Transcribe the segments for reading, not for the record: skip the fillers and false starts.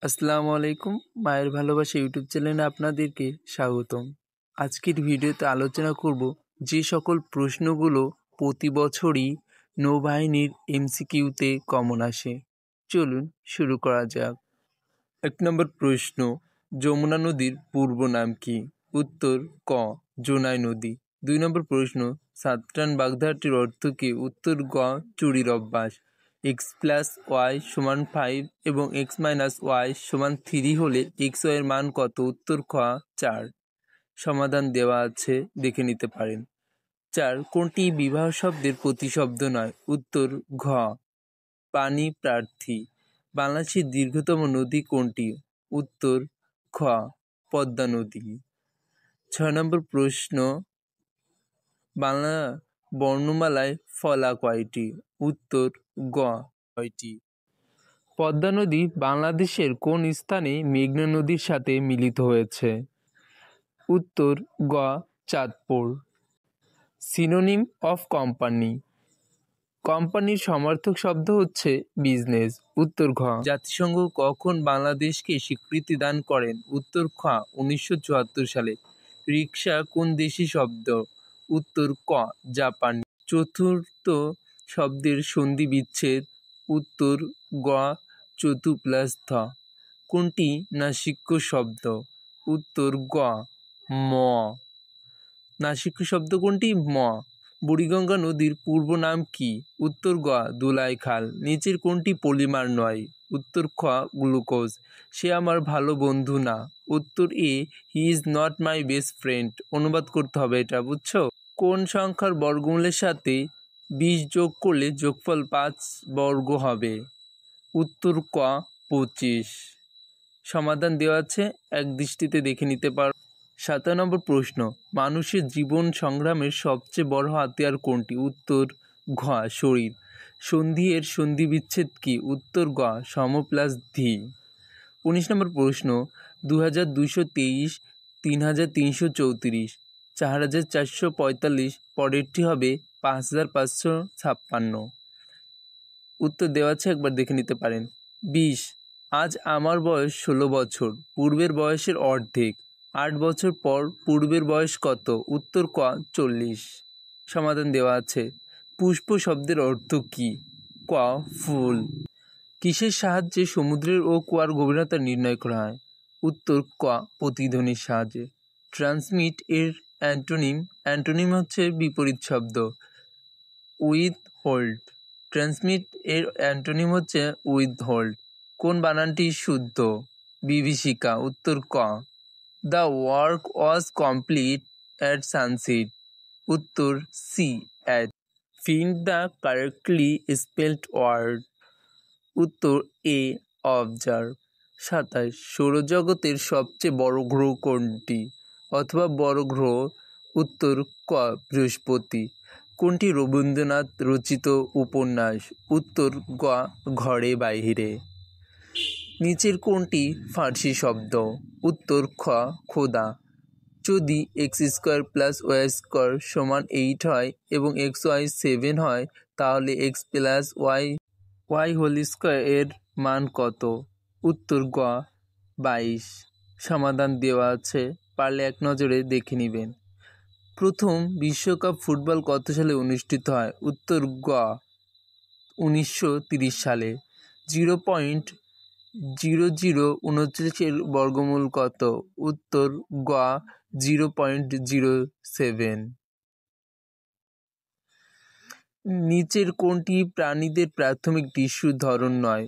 আসসালামু আলাইকুম। মায়ের ভালোবাসা ইউটিউব চ্যানেলে আপনাদেরকে স্বাগতম। আজকের ভিডিওতে আলোচনা করব যে সকল প্রশ্নগুলো প্রতি বছরই নৌবাহিনীর এমসিকিউতে কমন আসে। চলুন শুরু করা যাক। ১ নম্বর প্রশ্ন, যমুনা নদীর পূর্ব নাম কি? উত্তর ক, জোনাই নদী। ২ নম্বর প্রশ্ন, সাতটান বাগধারাটির অর্থ কী? উত্তর গ, চুরির অভ্যাস। x+y = 5 এবং x-y = 3 হলে xy এর মান কত? উত্তর খ, 4। সমাধান দেওয়া আছে, দেখে নিতে পারেন। ৪, কোনটি বিবাহ শব্দের প্রতিশব্দ নয়? উত্তর ঘ, পানি প্রার্থী। বাংলাদেশের দীর্ঘতম নদী কোনটি? উত্তর খ, পদ্মা নদী। ৬ নম্বর প্রশ্ন, বাংলা বর্ণমালায় ফলা কয়টি? উত্তর গ, ৬টি। পদ্মা নদী বাংলাদেশের কোন স্থানে মেঘনা নদীর সাথে মিলিত হয়েছে? উত্তর গ, চাঁদপুর। Synonym of company. কোম্পানির সমার্থক শব্দ হচ্ছে বিজনেস। উত্তর ঘ। জাতিসংঘ কখন বাংলাদেশকে স্বীকৃতি দান করেন? উত্তর খ, 1974 সালে। রিকশা কোন দেশি শব্দ? উত্তর ক, জাপানি। চতুর্থ শব্দের সন্ধি বিচ্ছেদ? উত্তর গ, চতু প্লাস থ। কোনটি নাসিক্য শব্দ? উত্তর গ, ম। নাসিক্য শব্দ কোনটি? ম। বুড়িগঙ্গা নদীর পূর্ব নাম কি? উত্তর গ, ধুলাই খাল। নিচের কোনটি পলিমার নয়? উত্তর খ, গ্লুকোজ। সে আমার ভালো বন্ধু না। উত্তর এ, he is not my best friend. অনুবাদ করতে হবে এটা, বুঝছো? কোন সংখ্যার বর্গমূলের সাথে 20 যোগ করলে যোগফল 5 বর্গ হবে? উত্তর ক, 25। সমাধান দেওয়া আছে, এক দৃষ্টিতে দেখে নিতে পারো। ৭ নম্বর প্রশ্ন, মানুষের জীবন সংগ্রামের সবচেয়ে বড় হাতিয়ার কোনটি? উত্তর ঘ, শরীর। সন্ধি এর সন্ধি বিচ্ছেদ কি? উত্তর গ, সম প্লাস ধি। ১৯ নম্বর প্রশ্ন, 2223, 3334, 4445 পরেরটি হবে 5556। উত্তর দেওয়া আছে, একবার দেখে নিতে পারেন। ২০, আজ আমার বয়স 16 বছর, পূর্বের বয়সের অর্ধেক। 8 বছর পর পূর্বের বয়স কত? উত্তর ক, 40। সমাধান দেওয়া আছে। পুষ্প শব্দের অর্থ কী? ক, ফুল। কিসের সাহায্যে সমুদ্রের ও কুয়ার গভীরতা নির্ণয় করা হয়? উত্তর ক, প্রতিধ্বনির সাহায্যে। ট্রান্সমিট এর অ্যান্টোনিম হচ্ছে বিপরীত শব্দ, উইথ হোল্ড। ট্রান্সমিট এর অ্যান্টোনিম হচ্ছে উইথ হোল্ড। কোন বানানটি শুদ্ধ? বিভীষিকা। উত্তর ক। The work was complete at sunset. উত্তর C, at. Find the correctly spelled word. উত্তর এ, অবজার্ভ। ২৭, সৌরজগতের সবচেয়ে বড় গ্রহ কোনটি অথবা বড় গ্রহ? উত্তর ক, বৃহস্পতি। কোনটি রবীন্দ্রনাথ রচিত উপন্যাস? উত্তর গ, ঘরে বাইরে। নিচের কোনটি ফার্সি শব্দ? উত্তর খ, খোদা। যদি x² + y² = 8 হয় এবং xy 7 হয়, তাহলে x + y² এর মান কত? উত্তর গ, 22। সমাধান দেওয়া আছে, পারলে এক নজরে দেখে নেবেন। প্রথম বিশ্বকাপ ফুটবল কত সালে অনুষ্ঠিত হয়? উত্তর গ, 1930 সালে। 0.0039 এর বর্গমূল কত? উত্তর গ, 0.07। নিচের কোনটি প্রাণীদের প্রাথমিক টিস্যুর ধরন নয়?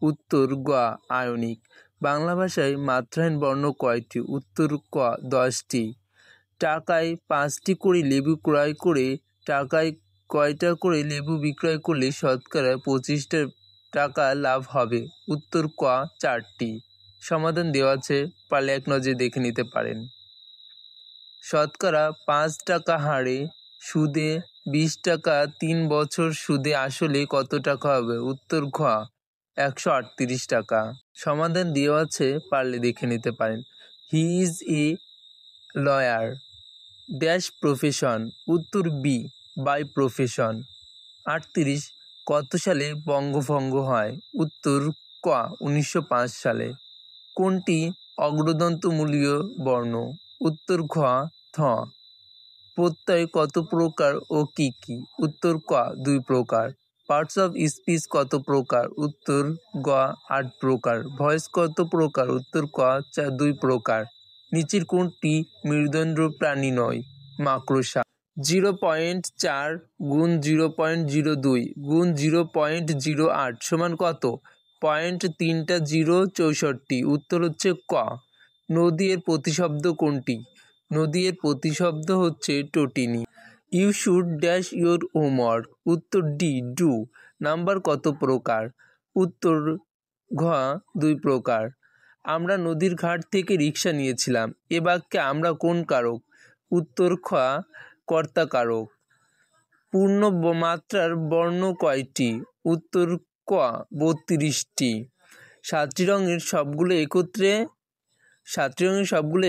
উত্তর গ, আয়নিক। বাংলা ভাষায় মাত্রাহীন বর্ণ কয়টি? উত্তর ক, 10টি। টাকায় 5টি করে লেবু ক্রয় করে টাকায় কয়টা করে লেবু বিক্রয় করলে শতকরা 25 টাকা লাভ হবে? উত্তর ক, 4টি। সমাধান দেওয়া আছে, পারলে এক নজরে দেখে নিতে পারেন। শতকরা 5 টাকা হারে সুদে 20 টাকা 3 বছর সুদে আসলে কত টাকা হবে? উত্তর ঘ, 138 টাকা। সমাধান দেওয়া আছে, পারলে দেখে নিতে পারেন। He is a lawyer dash profession. উত্তর বি, বাই প্রফেশন। 38, কত সালে বঙ্গভঙ্গ হয়? উত্তর ক, 1905 সালে। কোনটি অগ্রদন্তমূলীয় বর্ণ? উত্তর ঘ থ। প্রত্যয় কত প্রকার ও কি কি? উত্তর ক 2 প্রকার। পার্টস অফ স্পিচ কত প্রকার? উত্তর গ 8 প্রকার। ভয়েস কত প্রকার? উত্তর ক 2 প্রকার। নিচের কোনটি মেরুদণ্ড প্রাণী নয়? মাকড়সা। 0.4 গুণ 0.02 গুণ 0.08 সমান কত? 0.3064। উত্তর হচ্ছে ক। নদী এর প্রতিশব্দ কোনটি? নদী এর প্রতিশব্দ হচ্ছে টটিনি। You should dash your homework. উত্তর ডি ডু। নাম্বার কত প্রকার? উত্তর ঘ 2 প্রকার। আমরা নদীর ঘাট থেকে রিক্সা নিয়েছিলাম। এ বাক্যে আমরা কোন কারক? উত্তর খ কর্তা কারক। পূর্ণ মাত্রার বর্ণ কয়টি? উত্তর ক 32টি। 7টি রঙের সবগুলো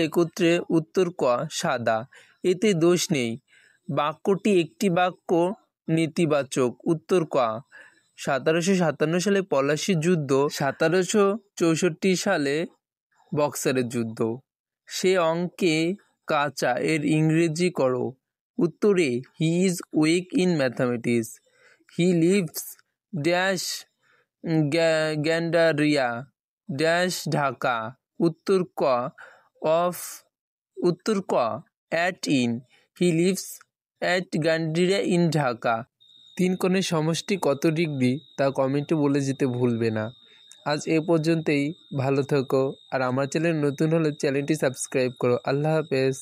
একত্রে উত্তর ক সাদা। এতে দোষ নেই। বাক্যটি একটি বাক্য নেতিবাচক। উত্তর ক। 1757 সালে পলাশীর যুদ্ধ, 1764 সালে বক্সারের যুদ্ধ। সে অঙ্কে কাঁচা এর ইংরেজি করো। উত্তরে he is weak in mathematics. He lives dash Gendaria dash Dhaka. উত্তর ক at in. He lives at Gendaria in Dhaka. 3 কোণের সমষ্টি কত ডিগ্রি তা কমেন্টে বলে যেতে ভুলবে না। আজ এ পর্যন্তই। ভালো থেকো। আর আমার চ্যানেল নতুন হলে চ্যানেলটি সাবস্ক্রাইব করো। আল্লাহ হাফেজ।